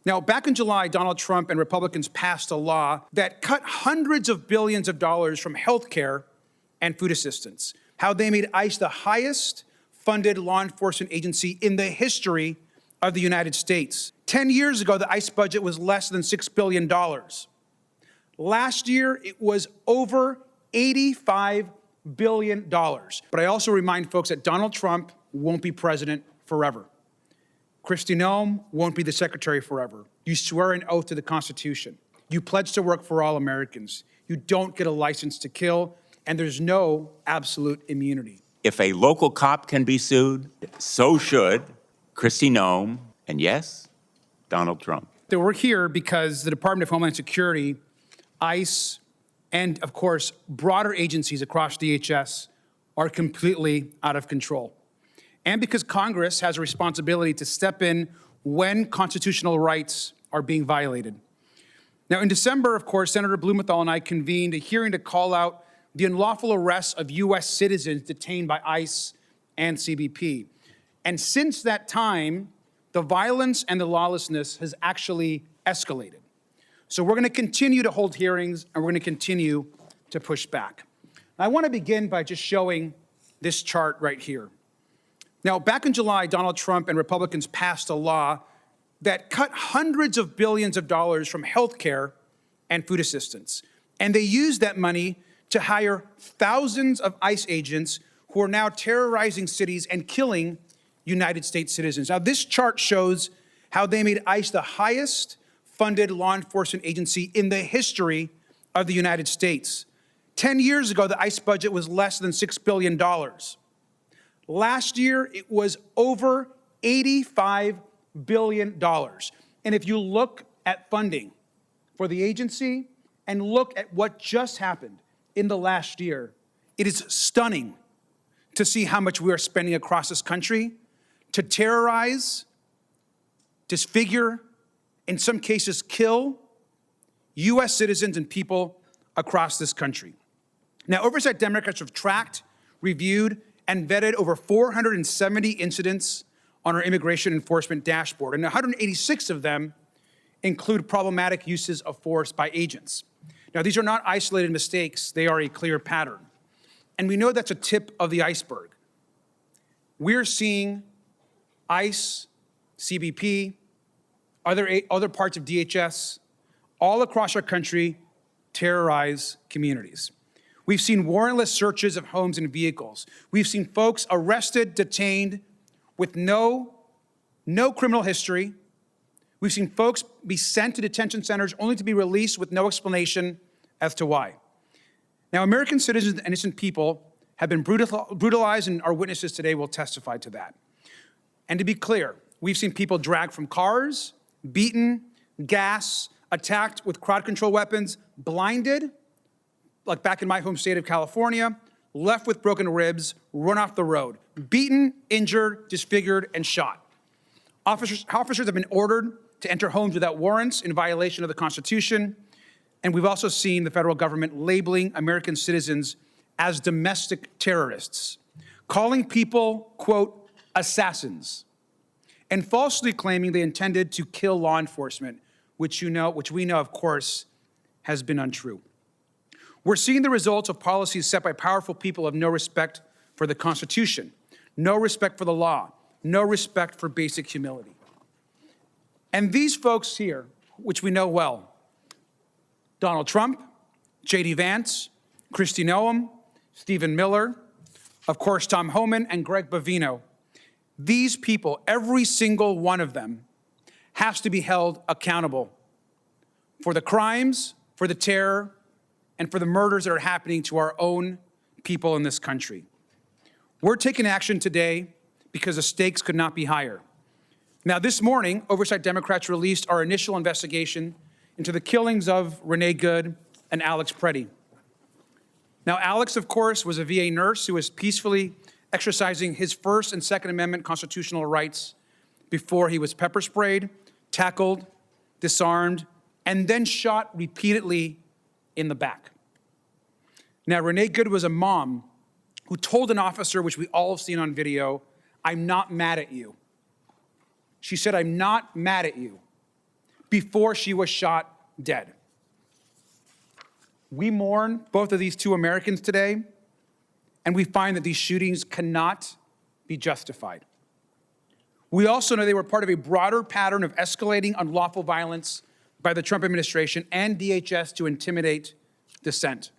Now, back in July, Donald Trump and Republicans passed a law that cut hundreds of billions of dollars from healthcare and food assistance. How they made ICE the highest funded law enforcement agency in the history of the United States. 10 years ago, the ICE budget was less than $6 billion. Last year, it was over $85 billion. But I also remind folks that Donald Trump won't be president forever. Kristi Noem won't be the secretary forever. You swear an oath to the Constitution. You pledge to work for all Americans. You don't get a license to kill, and there's no absolute immunity. If a local cop can be sued, so should Kristi Noem, and yes, Donald Trump. So we're here because the Department of Homeland Security, ICE, and of course, broader agencies across DHS are completely out of control. And because Congress has a responsibility to step in when constitutional rights are being violated. Now, in December, of course, Senator Blumenthal and I convened a hearing to call out the unlawful arrests of U.S. citizens detained by ICE and CBP. And since that time, the violence and the lawlessness has actually escalated. So we're going to continue to hold hearings, and we're going to continue to push back. I want to begin by just showing this chart right here. Now, back in July, Donald Trump and Republicans passed a law that cut hundreds of billions of dollars from healthcare and food assistance. And they used that money to hire thousands of ICE agents who are now terrorizing cities and killing United States citizens. Now, this chart shows how they made ICE the highest funded law enforcement agency in the history of the United States. 10 years ago, the ICE budget was less than $6 billion. Last year, it was over $85 billion. And if you look at funding for the agency and look at what just happened in the last year, it is stunning to see how much we are spending across this country to terrorize, disfigure, in some cases kill U.S. citizens and people across this country. Now, Oversight Democrats have tracked, reviewed, and vetted over 470 incidents on our immigration enforcement dashboard, and 186 of them include problematic uses of force by agents. Now, these are not isolated mistakes, they are a clear pattern. And we know that's a tip of the iceberg. We're seeing ICE, CBP, other parts of DHS, all across our country terrorize communities. We've seen warrantless searches of homes and vehicles. We've seen folks arrested, detained with no criminal history. We've seen folks be sent to detention centers only to be released with no explanation as to why. Now, American citizens and innocent people have been brutalized, and our witnesses today will testify to that. And to be clear, we've seen people dragged from cars, beaten, gassed, attacked with crowd control weapons, blinded, like back in my home state of California, left with broken ribs, run off the road, beaten, injured, disfigured, and shot. Officers have been ordered to enter homes without warrants in violation of the Constitution, and we've also seen the federal government labeling American citizens as domestic terrorists, calling people, quote, assassins, and falsely claiming they intended to kill law enforcement, which we know, of course, has been untrue. We're seeing the results of policies set by powerful people of no respect for the Constitution, no respect for the law, no respect for basic humility. And these folks here, which we know well, Donald Trump, J.D. Vance, Kristi Noem, Stephen Miller, of course, Tom Homan, and Greg Bovino, these people, every single one of them, has to be held accountable for the crimes, for the terror, and for the murders that are happening to our own people in this country. We're taking action today because the stakes could not be higher. Now, this morning, Oversight Democrats released our initial investigation into the killings of Renee Good and Alex Prey. Now, Alex, of course, was a VA nurse who was peacefully exercising his First and Second Amendment constitutional rights before he was pepper sprayed, tackled, disarmed, and then shot repeatedly in the back. Now, Renee Good was a mom who told an officer, which we all have seen on video, "I'm not mad at you." She said, "I'm not mad at you," before she was shot dead. We mourn both of these two Americans today, and we find that these shootings cannot be justified. We also know they were part of a broader pattern of escalating unlawful violence by the Trump administration and DHS to intimidate dissent.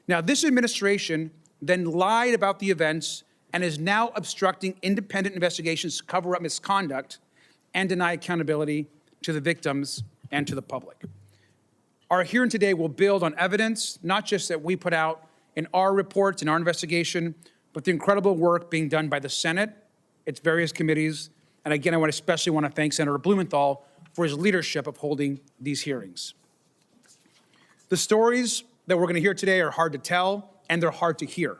Now, this administration then lied about the events and is now obstructing independent investigations to cover up misconduct and deny accountability to the victims and to the public. Our hearing today will build on evidence, not just that we put out in our reports, in our investigation, but the incredible work being done by the Senate, its various committees. And again, I especially want to thank Senator Blumenthal for his leadership of holding these hearings. The stories that we're going to hear today are hard to tell, and they're hard to hear.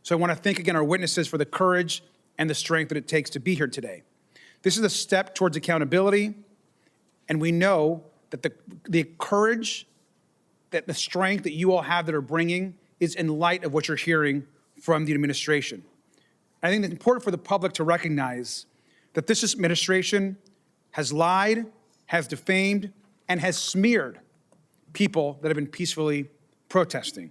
So I want to thank again our witnesses for the courage and the strength that it takes to be here today. This is a step towards accountability, and we know that the courage, that the strength that you all have that are bringing is in light of what you're hearing from the administration. I think it's important for the public to recognize that this administration has lied, has defamed, and has smeared people that have been peacefully protesting.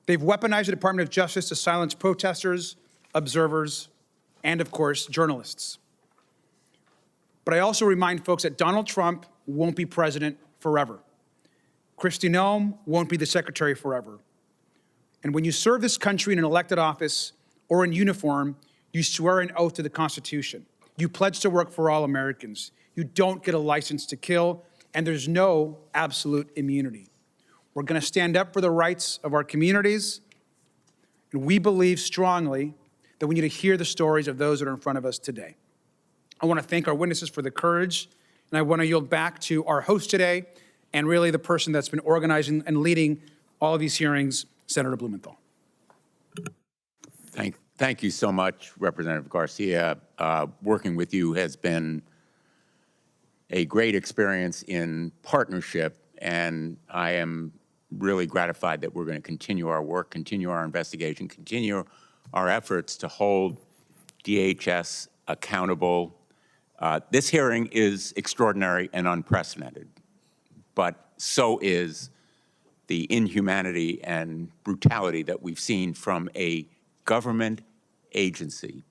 They've weaponized the Department of Justice to silence protesters, observers, and of course, journalists. But I also remind folks that Donald Trump won't be president forever. Kristi Noem won't be the secretary forever. And when you serve this country in an elected office or in uniform, you swear an oath to the Constitution. You pledge to work for all Americans. You don't get a license to kill, and there's no absolute immunity. We're going to stand up for the rights of our communities, and we believe strongly that we need to hear the stories of those that are in front of us today. I want to thank our witnesses for the courage, and I want to yield back to our host today, and really the person that's been organizing and leading all of these hearings, Senator Blumenthal. Thank you so much, Representative Garcia. Working with you has been a great experience in partnership, and I am really gratified that we're going to continue our work, continue our investigation, continue our efforts to hold DHS accountable. This hearing is extraordinary and unprecedented, but so is the inhumanity and brutality that we've seen from a government agency.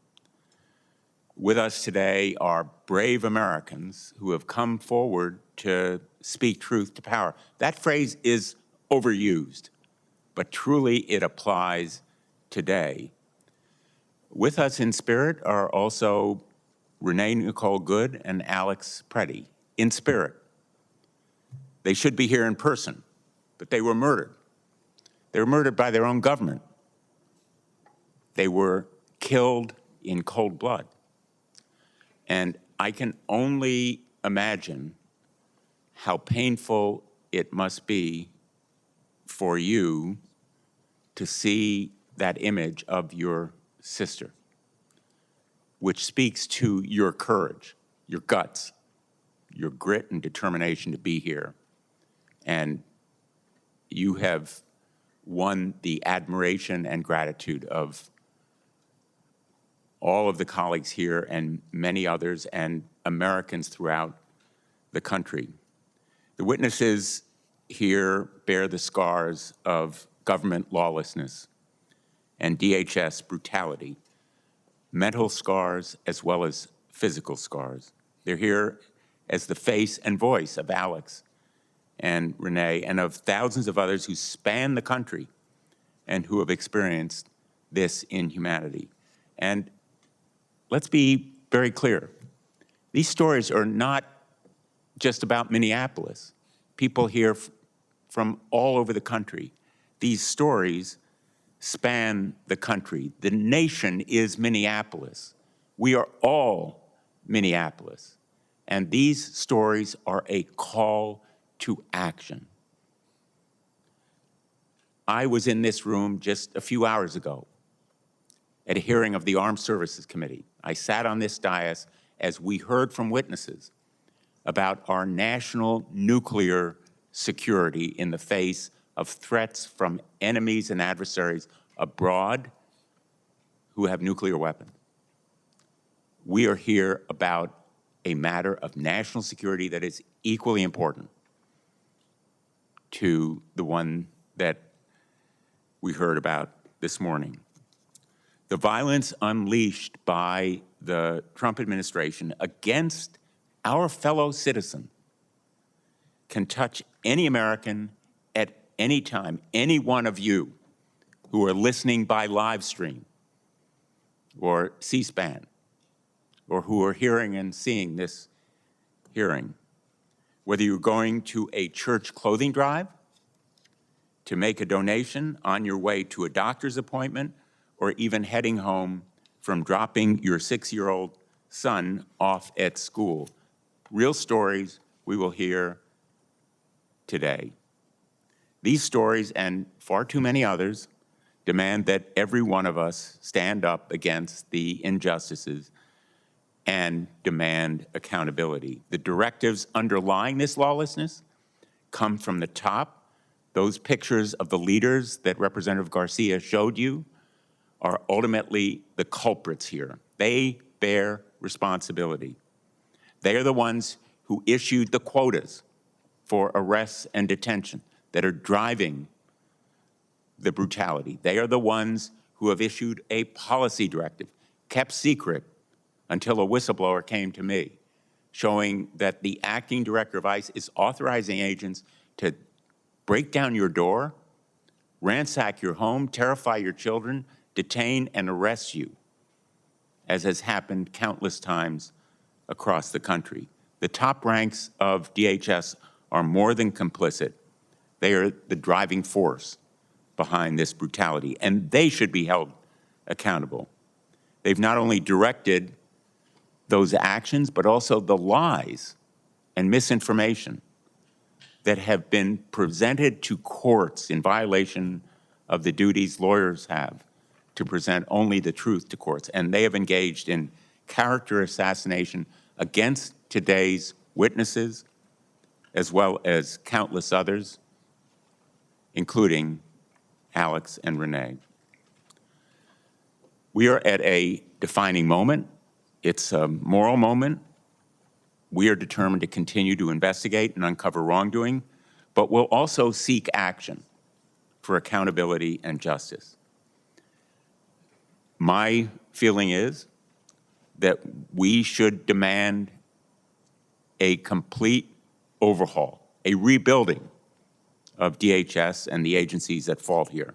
With us today are brave Americans who have come forward to speak truth to power. That phrase is overused, but truly it applies today. With us in spirit are also Renee Good Alex Prey, in spirit. They should be here in person, but they were murdered. They were murdered by their own government. They were killed in cold blood. And I can only imagine how painful it must be for you to see that image of your sister, which speaks to your courage, your guts, your grit and determination to be here. And you have won the admiration and gratitude of all of the colleagues here and many others and Americans throughout the country. The witnesses here bear the scars of government lawlessness and DHS brutality, mental scars as well as physical scars. They're here as the face and voice of Alex and Renee and of thousands of others who span the country and who have experienced this inhumanity. And let's be very clear. These stories are not just about Minneapolis. People here from all over the country. These stories span the country. The nation is Minneapolis. We are all Minneapolis. And these stories are a call to action. I was in this room just a few hours ago at a hearing of the Armed Services Committee. I sat on this dais as we heard from witnesses about our national nuclear security in the face of threats from enemies and adversaries abroad who have nuclear weapons. We are here about a matter of national security that is equally important to the one that we heard about this morning. The violence unleashed by the Trump administration against our fellow citizen can touch any American at any time, any one of you who are listening by live stream or C-SPAN, or who are hearing and seeing this hearing. Whether you're going to a church clothing drive, to make a donation on your way to a doctor's appointment, or even heading home from dropping your 6-year-old son off at school. Real stories we will hear today. These stories, and far too many others, demand that every one of us stand up against the injustices and demand accountability. The directives underlying this lawlessness come from the top. Those pictures of the leaders that Representative Garcia showed you are ultimately the culprits here. They bear responsibility. They are the ones who issued the quotas for arrests and detention that are driving the brutality. They are the ones who have issued a policy directive, kept secret until a whistleblower came to me, showing that the acting director of ICE is authorizing agents to break down your door, ransack your home, terrify your children, detain and arrest you, as has happened countless times across the country. The top ranks of DHS are more than complicit. They are the driving force behind this brutality, and they should be held accountable. They've not only directed those actions, but also the lies and misinformation that have been presented to courts in violation of the duties lawyers have to present only the truth to courts. And they have engaged in character assassination against today's witnesses, as well as countless others, including Alex and Renee. We are at a defining moment. It's a moral moment. We are determined to continue to investigate and uncover wrongdoing, but we'll also seek action for accountability and justice. My feeling is that we should demand a complete overhaul, a rebuilding of DHS and the agencies that fall here.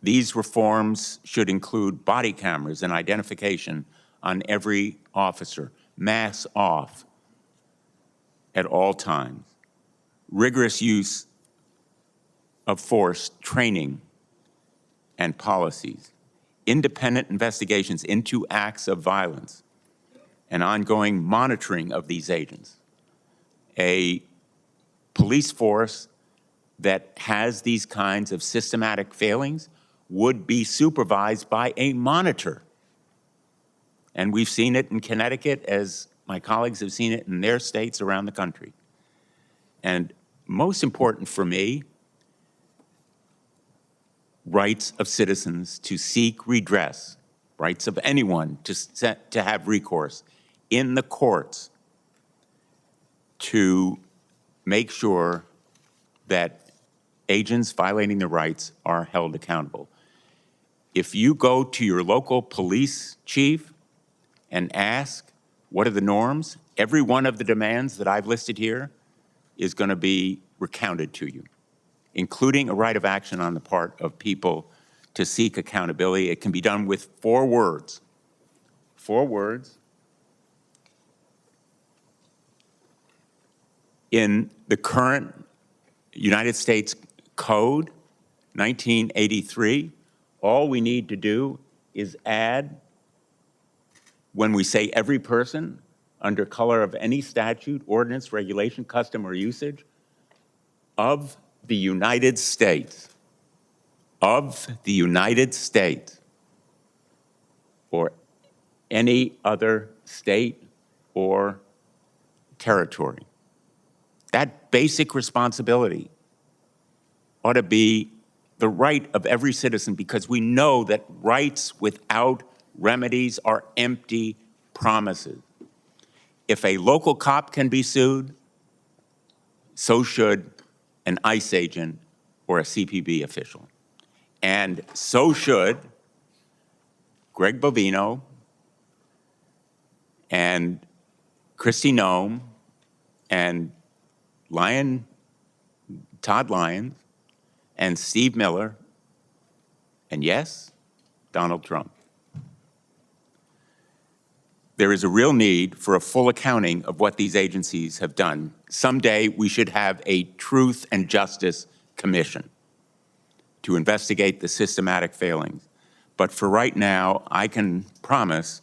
These reforms should include body cameras and identification on every officer, masks off at all times, rigorous use of force training and policies, independent investigations into acts of violence, and ongoing monitoring of these agents, a police force that has these kinds of systematic failings would be supervised by a monitor. And we've seen it in Connecticut, as my colleagues have seen it in their states around the country. And most important for me, rights of citizens to seek redress, rights of anyone to have recourse in the courts to make sure that agents violating their rights are held accountable. If you go to your local police chief and ask, what are the norms? Every one of the demands that I've listed here is going to be recounted to you, including a right of action on the part of people to seek accountability. It can be done with 4 words. 4 words. In the current United States Code, 1983, all we need to do is add, when we say every person, under color of any statute, ordinance, regulation, custom, or usage of the United States, of the United States, or any other state or territory. That basic responsibility ought to be the right of every citizen, because we know that rights without remedies are empty promises. if a local cop can be sued, so should an ICE agent or a CPB official. And so should Greg Bovino and Kristi Noem and Todd Lyons and Steve Miller, and yes, Donald Trump. There is a real need for a full accounting of what these agencies have done. Someday, we should have a Truth and Justice Commission to investigate the systematic failings. But for right now, I can promise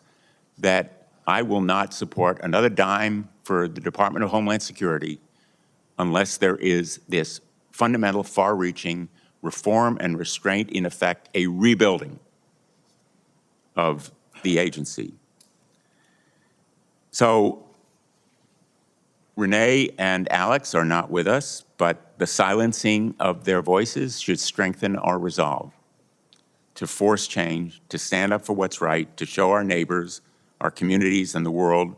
that I will not support another dime for the Department of Homeland Security unless there is this fundamental, far-reaching reform and restraint, in effect, a rebuilding of the agency. So Renee and Alex are not with us, but the silencing of their voices should strengthen our resolve to force change, to stand up for what's right, to show our neighbors, our communities, and the world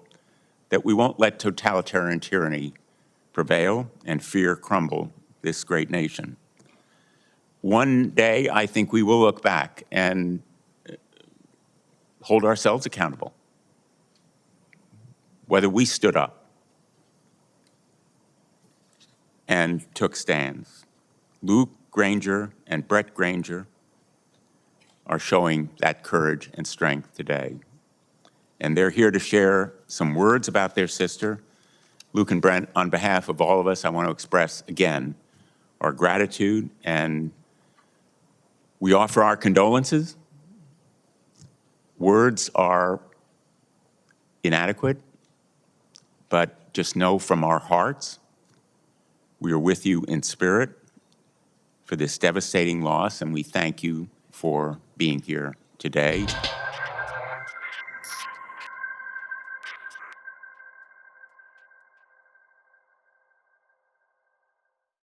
that we won't let totalitarian tyranny prevail and fear crumble this great nation. One day, I think we will look back and hold ourselves accountable, whether we stood up and took stands. Luke Granger and Brett Granger are showing that courage and strength today. And they're here to share some words about their sister. Luke and Brent, on behalf of all of us, I want to express again our gratitude, and we offer our condolences. Words are inadequate, but just know from our hearts, we are with you in spirit for this devastating loss, and we thank you for being here today.